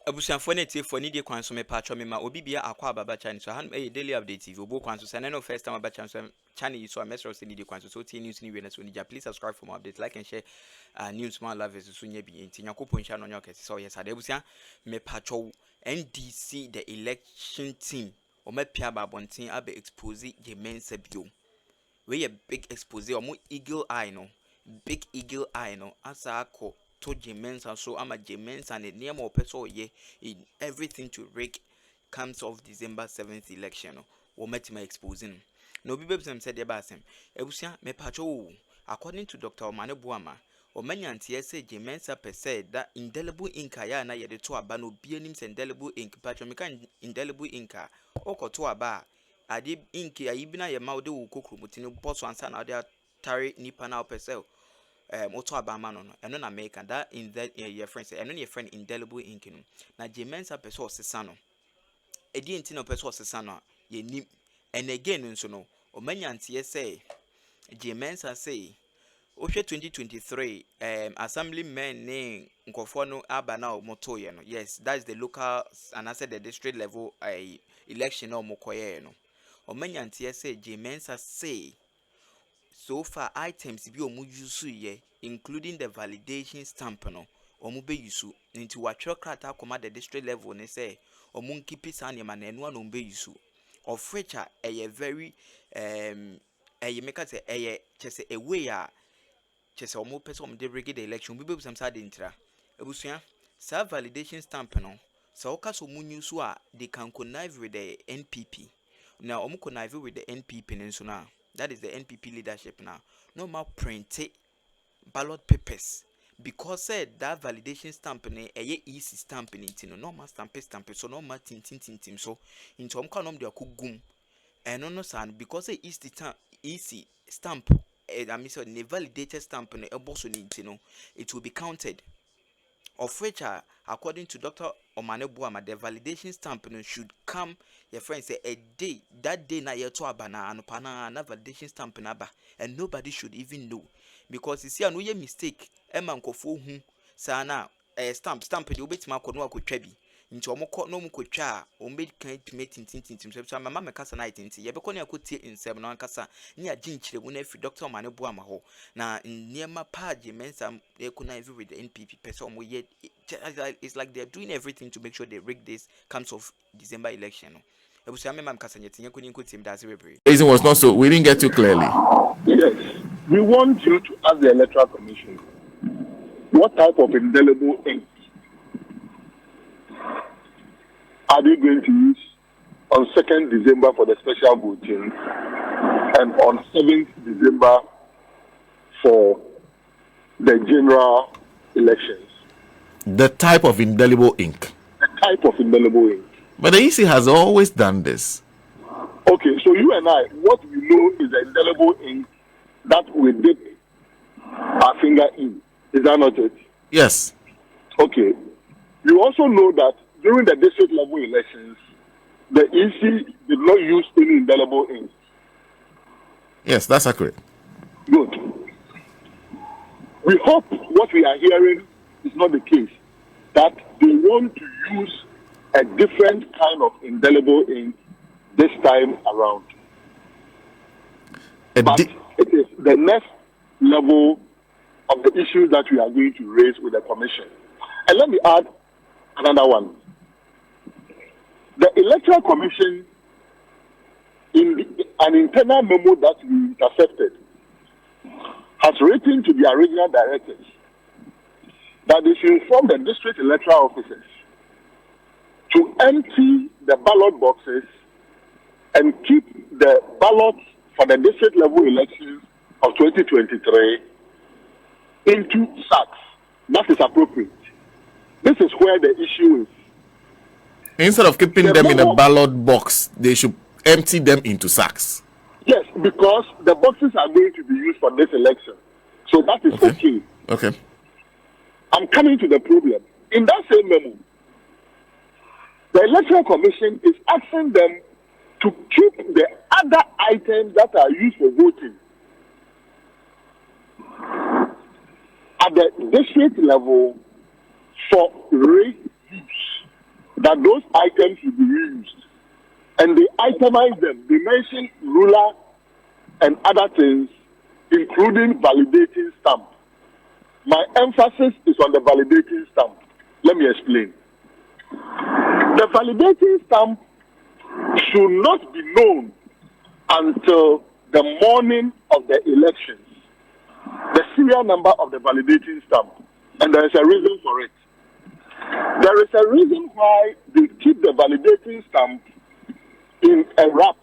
Abusianfo na tie for need kwan so me patcho me ma obi bia akwa ababa channel so han daily update TV obo kwan so say no first time ababa channel so message so need kwan so tie news ni we na so need please subscribe for more updates, like and share news more love so nya bi enti yakopon sha no nya Kesi so yes ade abusia me patcho NDC the election team o mapia babonten abe expose je Mensah bio we a big expose o mo eagle eye no big eagle eye no asako to Mensah so ama Mensah and near more person ye in everything to rig comes of December 7th election or met my exposing. No be babes said the basem. Ebusia me pacho according to Dr. Omane Buama or many anti say Mensah per se that indelible inka ya na yede to abano bianim indelible ink patcho meka indelible inka oko to aba ade ink ya ibina ye ma ode wo kokru mutini boss ansa na ade tare nipa na per se moto abama no eno na make that in that your friends eno your friend indelible ink no na Mensah person osesa no edi enti no person osesa no ye nim and again nso no omanyantie say Mensah say ohwe 2023 assemblymen ne nkofo no aba na moto ye no yes that's the local and I said the district level election no mokoye no omanyantie say Mensah say so far items bi omu use ye including the validation stamp no omu be use nti watwe krata akoma the district level ne say omu nkipi sa ne ma na enu no be use of which a very make say chese a way a chese omu person omu de rig the election bi be some sad intra ebusua sa validation stamp no so okaso omu use a they can connive with the NPP now omu connive with the NPP nso na that is the NPP leadership now. No more printed ballot papers because said that validation stamp a easy stamp no more stamp so no more tin so into kanom de akugum and no san because a easy stamp I mean so the validated stamp no it will be counted of which according to Dr. Omane Buama the validation stamp should come your friend say a day that day na yeto abana anopana na validation stamp na ba and nobody should even know because you see no ye mistake e man kofo hu sana stamp de obetima akono akotwa bi nti omukọ no mukotwa ombe kan tintin so mama me kasa na tintin ye bekọ na akotie nsem na kasa ni agi nkyeremu na afi Dr. Omane Buama ho na niema page Mensah ekuna every with the NPP person omo ye it's like they're doing everything to make sure they rig this comes of December election. Reason was not so. We didn't get you clearly. Yes. We want you to ask the Electoral Commission what type of indelible ink are they going to use on 2nd December for the special voting and on 7th December for the general elections. The type of indelible ink. The type of indelible ink. But the EC has always done this. Okay, so you and I, what we know is the indelible ink that we dip our finger in. Is that not it? Yes. Okay. You also know that during the district level elections, the EC did not use any indelible ink. Yes, that's accurate. Good. We hope what we are hearing is not the case, that they want to use a different kind of indelible ink this time around. But it is the next level of the issues that we are going to raise with the Commission. And let me add another one. The Electoral Commission, in an internal memo that we intercepted, has written to their regional directors that they should inform the district electoral officers to empty the ballot boxes and keep the ballots for the district level elections of 2023 into sacks. That is appropriate. This is where the issue is. Instead of keeping them in a ballot box, they should empty them into sacks. Yes, because the boxes are going to be used for this election. So that is okay. Okay. I'm coming to the problem. In that same memo, the Electoral Commission is asking them to keep the other items that are used for voting at the district level for reuse. that those items should be reused. And they itemize them. They mention ruler and other things, including validating stamp. My emphasis is on the validating stamp. Let me explain. The validating stamp should not be known until the morning of the elections. The serial number of the validating stamp. And there is a reason for it. There is a reason why they keep the validating stamp in a wrap,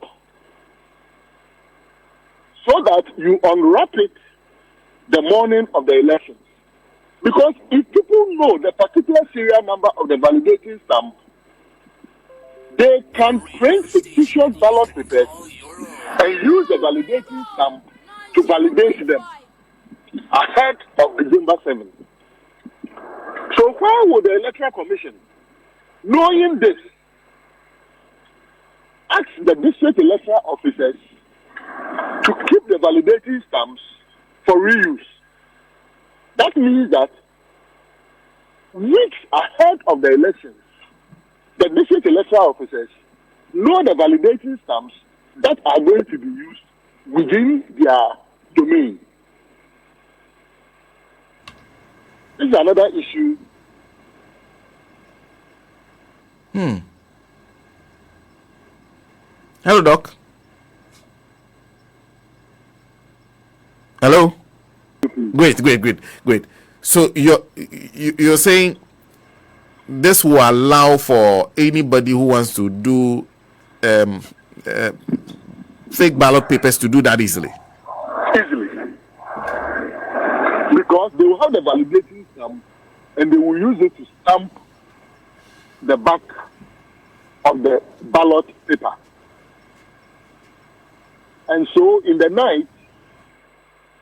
so that you unwrap it the morning of the elections. Because if people know the particular serial number of the validating stamp, they can print fictitious ballot papers and use the validating stamp to validate them ahead of December 7th. So why would the Electoral Commission, knowing this, ask the district electoral officers to keep the validating stamps for reuse? That means that weeks ahead of the elections, the district electoral officers know the validating stamps that are going to be used within their domain. This is another issue. Hello, Doc. Hello. Great. So you're saying this will allow for anybody who wants to do fake ballot papers to do that easily? Easily. Because they will have the validating stamp and they will use it to stamp the back of the ballot paper. And so in the night,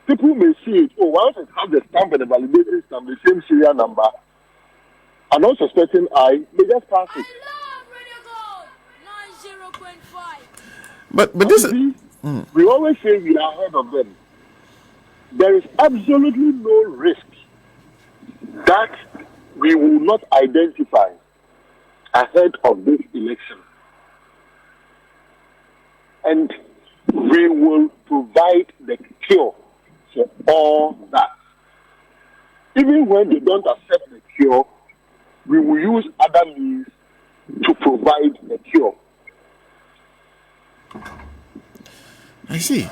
people may see it. Oh, once it has the stamp and the validating stamp, the same serial number, an unsuspecting eye may just pass it. But this is... We always say we are ahead of them. There is absolutely no risk that we will not identify ahead of this election. And we will provide the cure for all that. Even when they don't accept the cure, we will use other means to provide the cure. I see.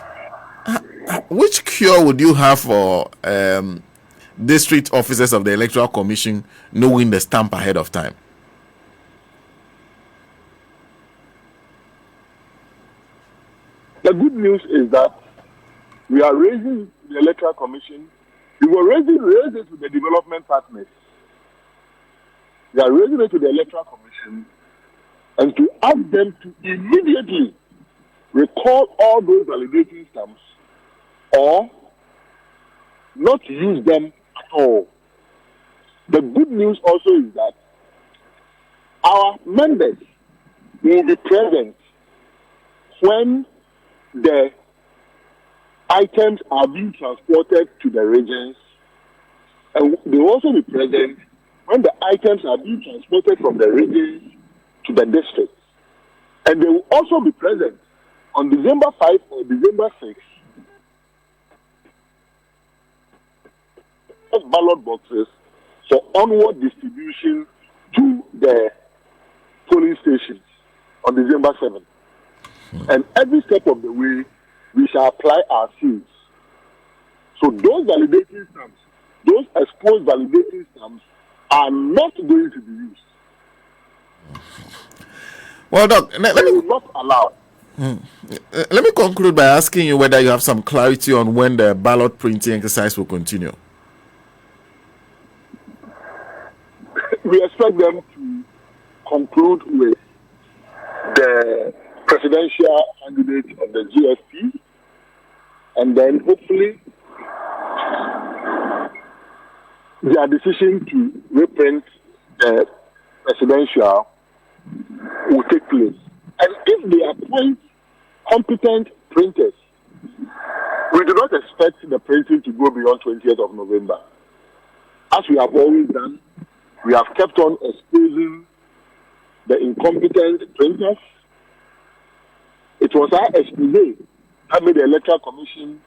Which cure would you have for district officers of the Electoral Commission knowing the stamp ahead of time? The good news is that we are raising the Electoral Commission. We were raising it with the development partners. We are raising it to the Electoral Commission and to ask them to immediately recall all those validating stamps or not use them at all. The good news also is that our members will be present when the items are being transported to the regions, and they will also be present when the items are being transported from the regions to the districts. And they will also be present on December 5 or December 6 as ballot boxes for onward distribution to the polling stations on December 7th. And every step of the way, we shall apply our seals. So those validating stamps, those exposed validating stamps, are not going to be used. Well, Doc, let me not allow. Let me conclude by asking you whether you have some clarity on when the ballot printing exercise will continue. We expect them to conclude with the presidential candidate of the GFP, and then hopefully their decision to reprint the presidential will take place. And if they appoint competent printers, we do not expect the printing to go beyond 20th of November. As we have always done, we have kept on exposing the incompetent printers. It was our expose that made the Electoral Commission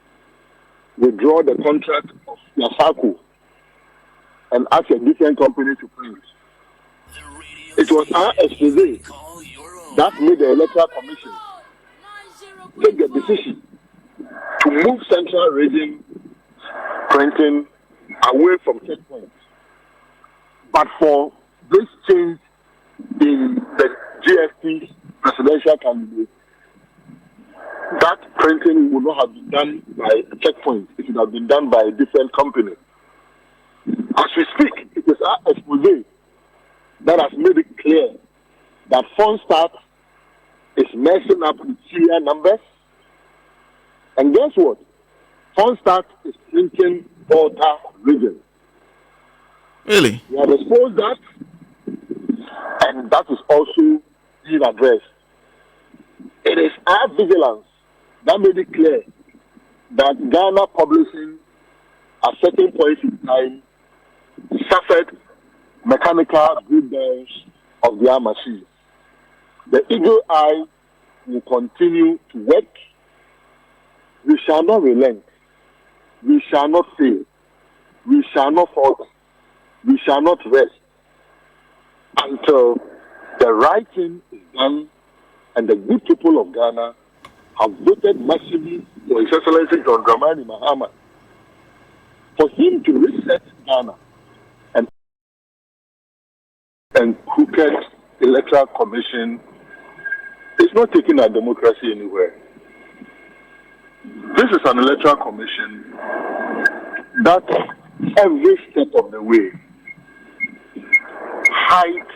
withdraw the contract of Yasako and ask a different company to print. It was our expose that made the Electoral Commission take the decision to move central region printing away from checkpoints. But for this change in the GFP presidential candidate, that printing would not have been done by a checkpoint. It would have been done by a different company. As we speak, it is our expose that has made it clear that Fonstart is messing up with serial numbers. And guess what? Fonstart is printing Volta region. Really? We have exposed that, and that is also being addressed. It is our vigilance that made it clear that Ghana Publishing at certain points in time suffered mechanical breakdowns of their machines. The eagle eye will continue to work. We shall not relent. We shall not fail. We shall not falter. We shall not rest until the right thing is done and the good people of Ghana have voted massively for His Excellency John Dramani Mahama for him to reset Ghana and crooked Electoral Commission is not taking our democracy anywhere. This is an Electoral Commission that every step of the way hides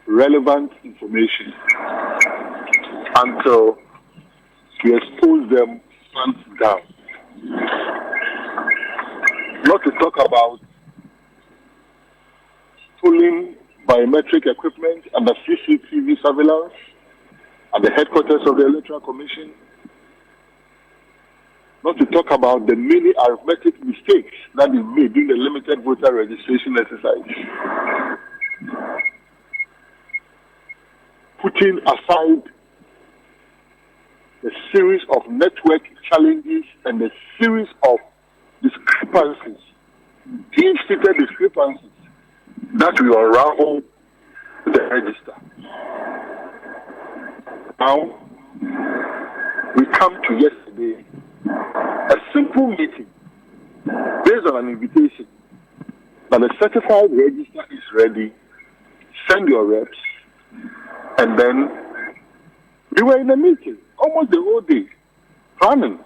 relevant information until we expose them hands down. Not to talk about stolen biometric equipment and the CCTV surveillance at the headquarters of the Electoral Commission. Not to talk about the many arithmetic mistakes that they made during the limited voter registration exercise. Putting aside the series of network challenges and the series of discrepancies, deep-seated discrepancies that we unravel the register. Now, we come to yesterday, a simple meeting based on an invitation that the certified register is ready, send your reps, and then we were in a meeting almost the whole day, planning,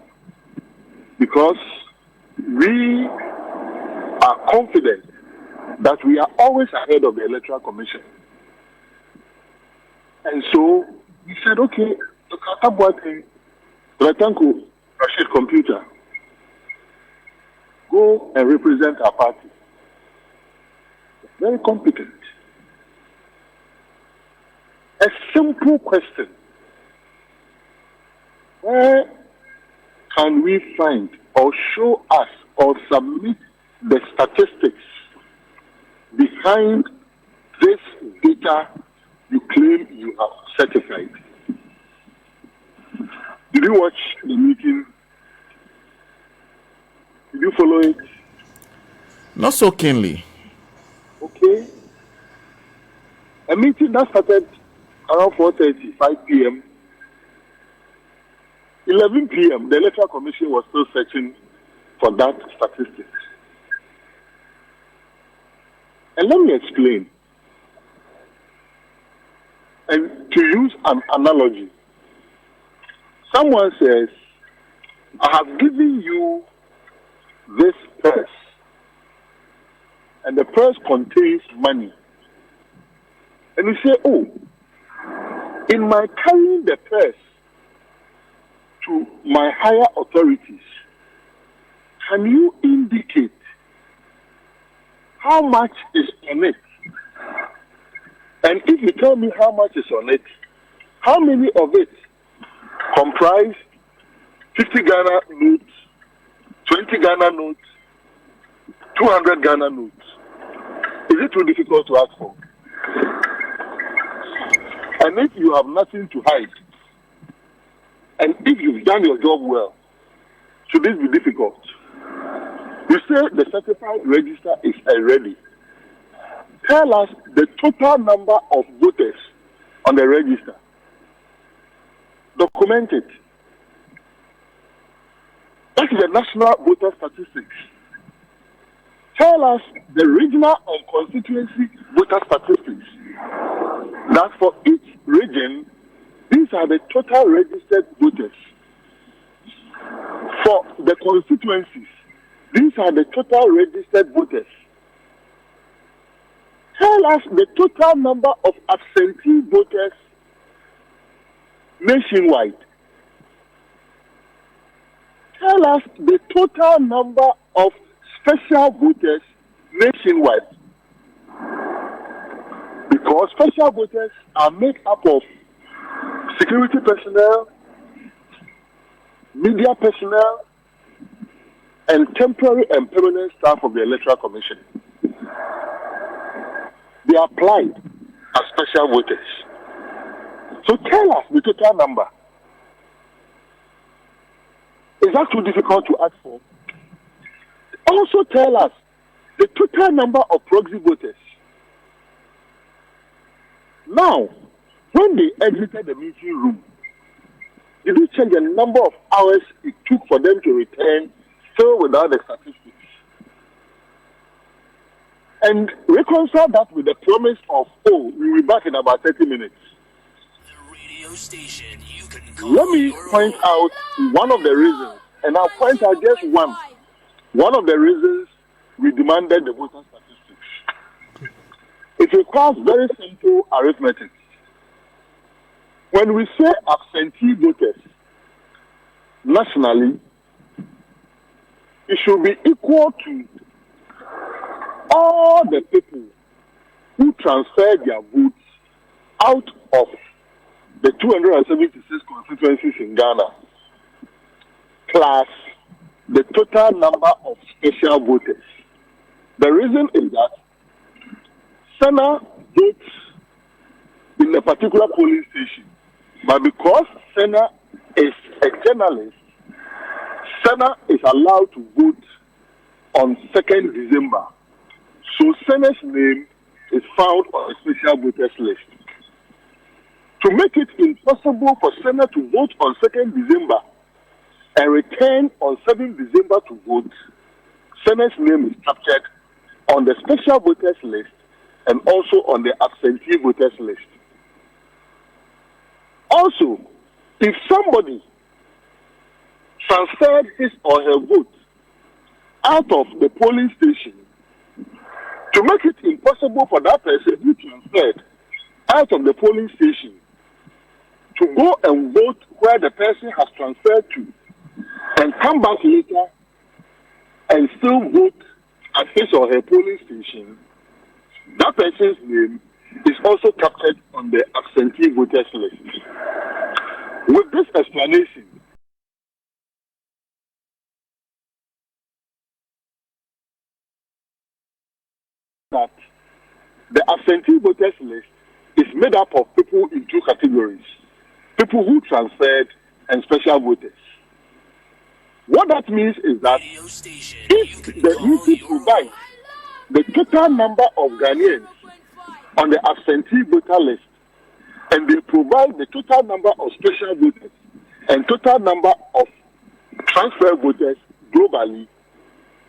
because we are confident that we are always ahead of the Electoral Commission. And so we said, okay, Ratanko Rashid Computer, go and represent our party. Very competent. A simple question. Where can we find or show us or submit the statistics behind this data you claim you have certified? Did you watch the meeting? Did you follow it? Not so keenly. Okay. A meeting that started around 4:30, 5 p.m. 11 p.m., the Electoral Commission was still searching for that statistics. And let me explain. And to use an analogy, someone says, I have given you this purse, and the purse contains money. And you say, oh, in my carrying the purse to my higher authorities, can you indicate how much is on it? And if you tell me how much is on it, how many of it comprise 50 Ghana notes, 20 Ghana notes, 200 Ghana notes? Is it too difficult to ask for? And if you have nothing to hide, and if you've done your job well, should this be difficult? You say the certified register is ready. Tell us the total number of voters on the register. Document it. That's the national voter statistics. Tell us the regional and constituency voter statistics. That for each region, these are the total registered voters. For the constituencies, these are the total registered voters. Tell us the total number of absentee voters nationwide. Tell us the total number of special voters nationwide. Because special voters are made up of security personnel, media personnel, and temporary and permanent staff of the Electoral Commission. They are applied as special voters. So tell us the total number. Is that too difficult to ask for? Also tell us the total number of proxy voters. Now, when they exited the meeting room, did you check the number of hours it took for them to return still without the statistics? And reconcile that with the promise of, oh, we'll be back in about 30 minutes. The radio station you can call. Let me point out one of the reasons, and I'll point out just one. One of the reasons we demanded the voter statistics. It requires very simple arithmetic. When we say absentee voters nationally, it should be equal to all the people who transferred their votes out of the 276 constituencies in Ghana, plus the total number of special voters. The reason is that Senna votes in a particular polling station, but because Senna is a journalist, Senna is allowed to vote on 2nd December. So Senna's name is found on a special voters list. To make it impossible for Senna to vote on 2nd December and return on 7th December to vote, Senna's name is captured on the special voters list and also on the absentee voters list. Also, if somebody transferred his or her vote out of the polling station, to make it impossible for that person who transferred out of the polling station to go and vote where the person has transferred to and come back later and still vote at his or her polling station, that person's name is also captured on the absentee voters list. With this explanation, that the absentee voters list is made up of people in two categories: people who transferred and special voters. What that means is that if the NDC provides the total number of Ghanaians on the absentee voter list, and they provide the total number of special voters and total number of transfer voters globally,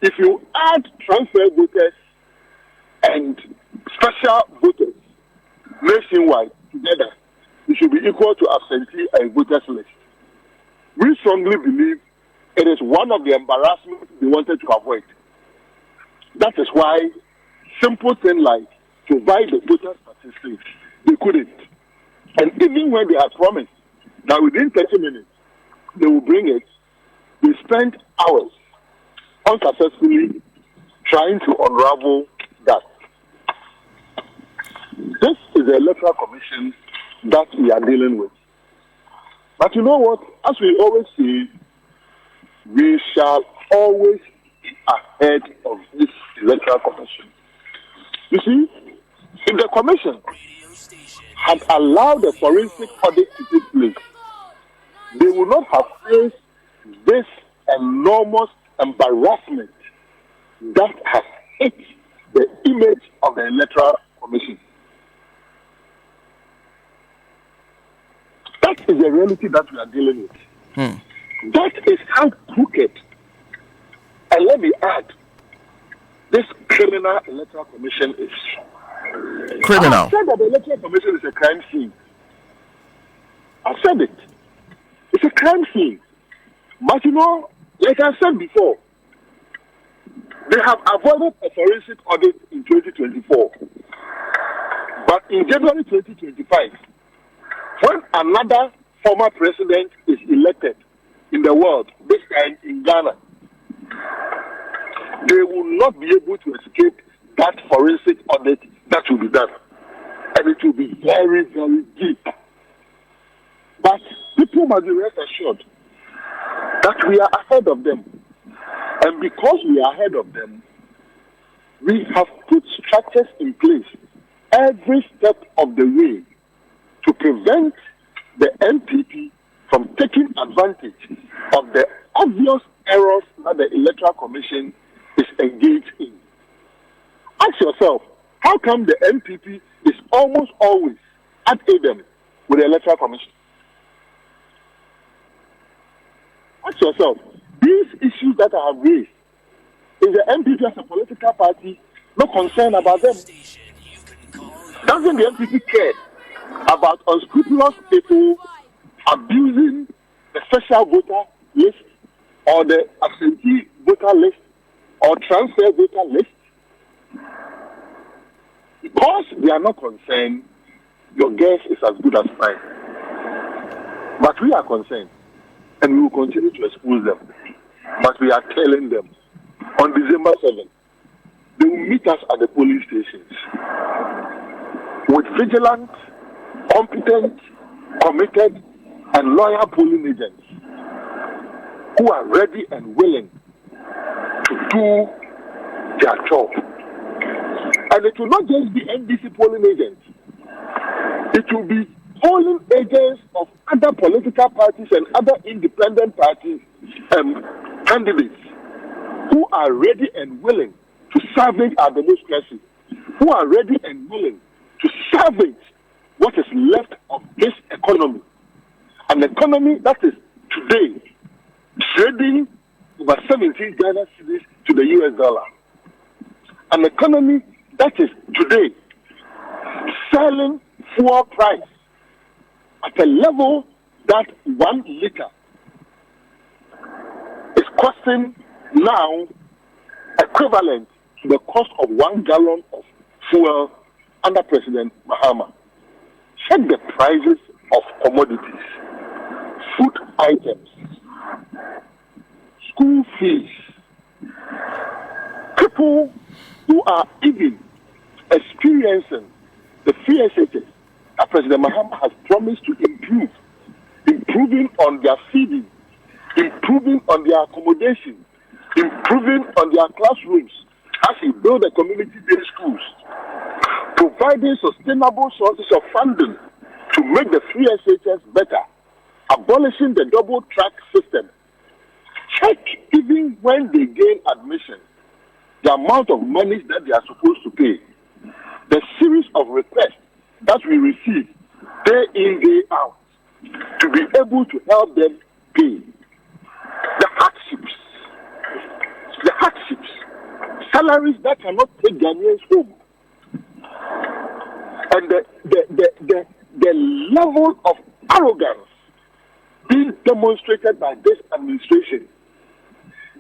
if you add transfer voters and special voters nationwide together, it should be equal to absentee and voters list. We strongly believe it is one of the embarrassments they wanted to avoid. That is why simple thing like provide the voter statistics, they couldn't. And even when they had promised that within 30 minutes they will bring it, they spent hours unsuccessfully trying to unravel that. This is the Electoral Commission that we are dealing with. But you know what? As we always say, we shall always be ahead of this Electoral Commission. You see, if the Commission had allowed the forensic audit to take place, they would not have faced this enormous embarrassment that has hit the image of the Electoral Commission. That is the reality that we are dealing with. That is how crooked, and let me add, this criminal Electoral Commission is. Criminal. I said that the Electoral Commission is a crime scene. I said it. It's a crime scene. But you know, like I said before, they have avoided a forensic audit in 2024. But in January 2025, when another former president is elected in the world, this time in Ghana, they will not be able to escape that forensic audit that will be done. And it will be very, very deep. But people must be rest assured that we are ahead of them. And because we are ahead of them, we have put structures in place every step of the way to prevent the NPP from taking advantage of the obvious errors that the Electoral Commission is engaged in. Ask yourself, how come the NPP is almost always at Adam with the Electoral Commission? Ask yourself, these issues that I have raised, is the NPP as a political party not concerned about them? Doesn't the NPP care about unscrupulous people abusing the special voter list or the absentee voter list or transfer voter list? Because they are not concerned, your guess is as good as mine. But we are concerned, and we will continue to expose them. But we are telling them, on December 7th, they will meet us at the polling stations with vigilant, competent, committed, and loyal polling agents who are ready and willing to do their job. And it will not just be NDC polling agents. It will be polling agents of other political parties and other independent parties candidates who are ready and willing to salvage our democracy, who are ready and willing to salvage what is left of this economy. An economy that is today trading over 17 Ghana cedis to the US dollar. An economy that is today selling fuel price at a level that 1 liter is costing now equivalent to the cost of 1 gallon of fuel under President Mahama. Check the prices of commodities, food items, school fees. People who are even experiencing the free SHS that President Mahama has promised to improve, improving on their feeding, improving on their accommodation, improving on their classrooms as he build the community-based schools, providing sustainable sources of funding to make the free SHS better, abolishing the double-track system. Check even when they gain admission, the amount of money that they are supposed to pay, the series of requests that we receive day in, day out, to be able to help them pay. The hardships, salaries that cannot take Ghanaians home, and the level of arrogance being demonstrated by this administration.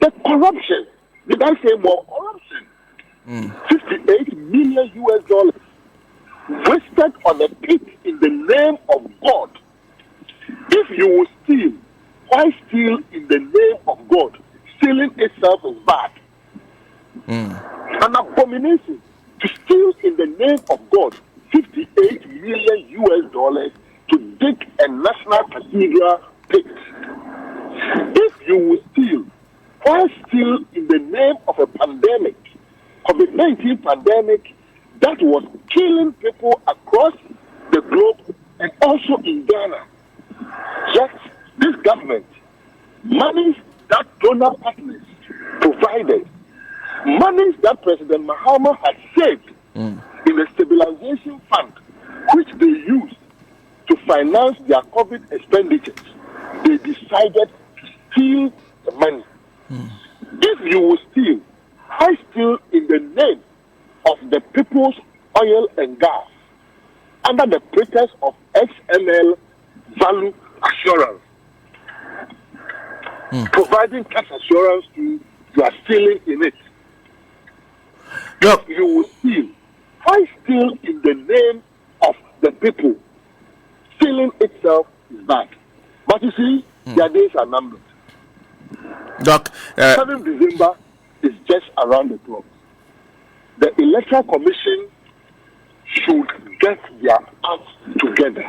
The corruption, did I say more corruption? $58 million wasted on a pit in the name of God. If you will steal, why steal in the name of God? Stealing itself is bad. An abomination to steal in the name of God. $58 million to dig a national cathedral pit. If you will steal, why steal in the name of a pandemic, COVID-19 pandemic, that was killing people across the globe, and also in Ghana. Yet, this government, monies that donor partners provided, monies that President Mahama had saved in the stabilization fund, which they used to finance their COVID expenditures, they decided to steal the money. If you will steal, I steal in the name of the people's oil and gas under the pretext of XML value assurance, providing cash assurance to you are stealing in it. Look, If you will steal, I steal in the name of the people. Stealing itself is bad. But you see, their days are numbered. Doc, 7th December is just around the corner. The Electoral Commission should get their acts together.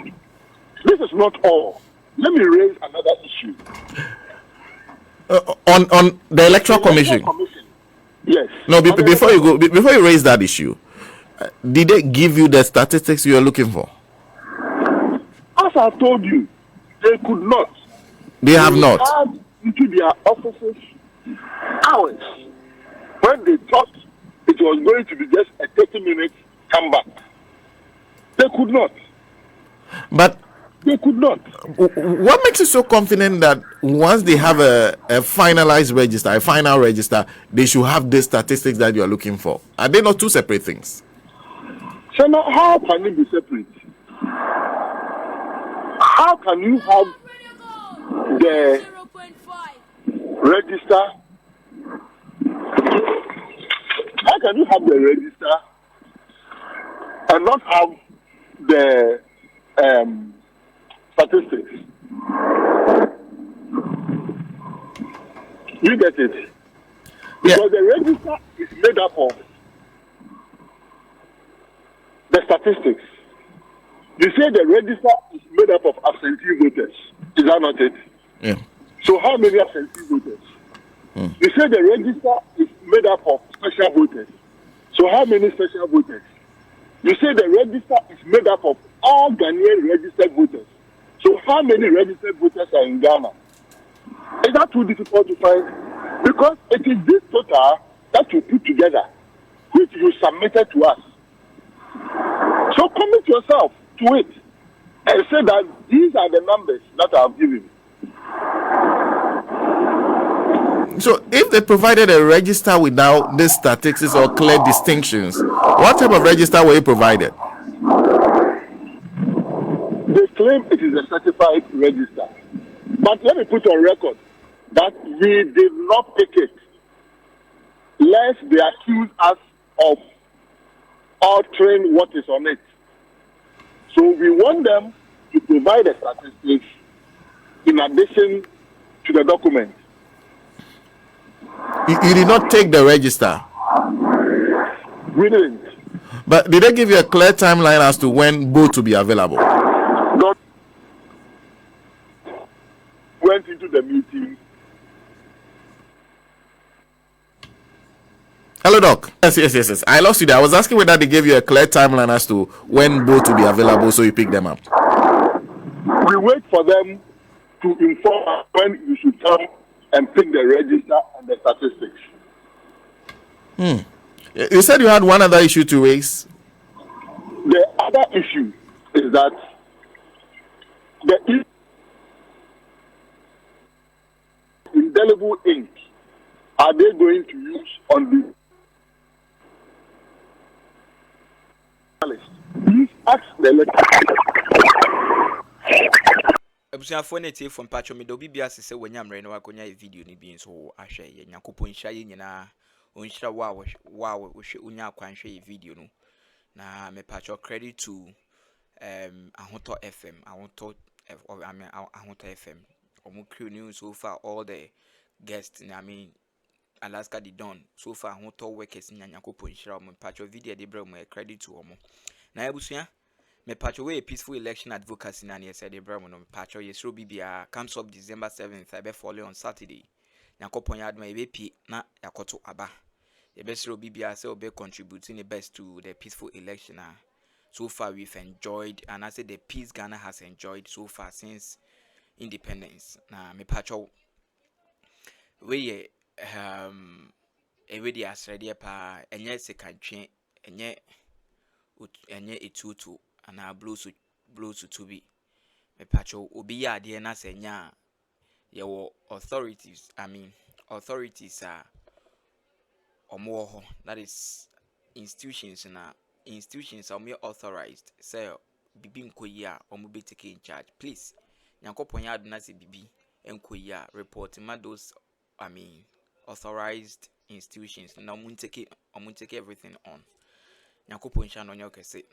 This is not all. Let me raise another issue. on the Electoral Commission. Yes. No, before you go, before you raise that issue, did they give you the statistics you are looking for? As I told you, they could not. They have not. Add into their offices hours when they thought it was going to be just a 30-minute comeback. They could not. But They could not. what makes you so confident that once they have a finalized register, a final register, they should have the statistics that you are looking for? Are they not two separate things? So now, how can it be separate? How can you have the register? How can you have the register and not have the statistics? You get it? Because the register is made up of the statistics. You say the register is made up of absentee voters. Is that not it? Yeah. So how many absentee voters? You say the register is made up of special voters. So how many special voters? You say the register is made up of all Ghanaian registered voters. So how many registered voters are in Ghana? Is that too difficult to find? Because it is this total that you put together, which you submitted to us. So commit yourself to it and say that these are the numbers that I have given. So if they provided a register without the statistics or clear distinctions, what type of register were you provided? They claim it is a certified register. But let me put on record that we did not pick it, lest they accuse us of altering what is on it. So we want them to provide the statistics in addition to the document. You did not take the register. We didn't. But did they give you a clear timeline as to when both will be available? God went into the meeting. Hello, Doc. Yes. I lost you there. I was asking whether they gave you a clear timeline as to when both will be available, so you pick them up. We wait for them to inform us when you should come and pick the register and the statistics. You said you had one other issue to raise. The other issue is that the indelible ink are they going to use on the list? Please ask the abusuafo na tie from patcho me do bibia sese wanyamre na wakonya video ni bi nso ahwe ye nyakopon hya ye nyina onhyira wa hwe unya akwanhwe video no na me patcho credit to ahoto fm ahoto fm omo crew news so far all the guests I mean Alaska the done so far ahoto workers nyakopon hira omo patcho video de bra mo credit to omo na abusua me patcho we peaceful election advocacy na ne said Abraham no patcho yesro bibia comes up December 7th I be follow on Saturday nyakopon yadma e be pi na yakoto aba ye be sro bibia say obe contributing the best to the peaceful election so far we've enjoyed, and I say the peace Ghana has enjoyed so far since independence. Na me pacho we every asredia pa enye sekantwe enye etutu ana blows to be me pacho obi ya de na senya ye authorities, authorities are omo, that is institutions are more authorized say bibi nkoyi a omo be take in charge. Please nyankopon ya do na say bibi nkoyi a report ma those authorized institutions na omo take everything on. Nyankopon sha no nyoke say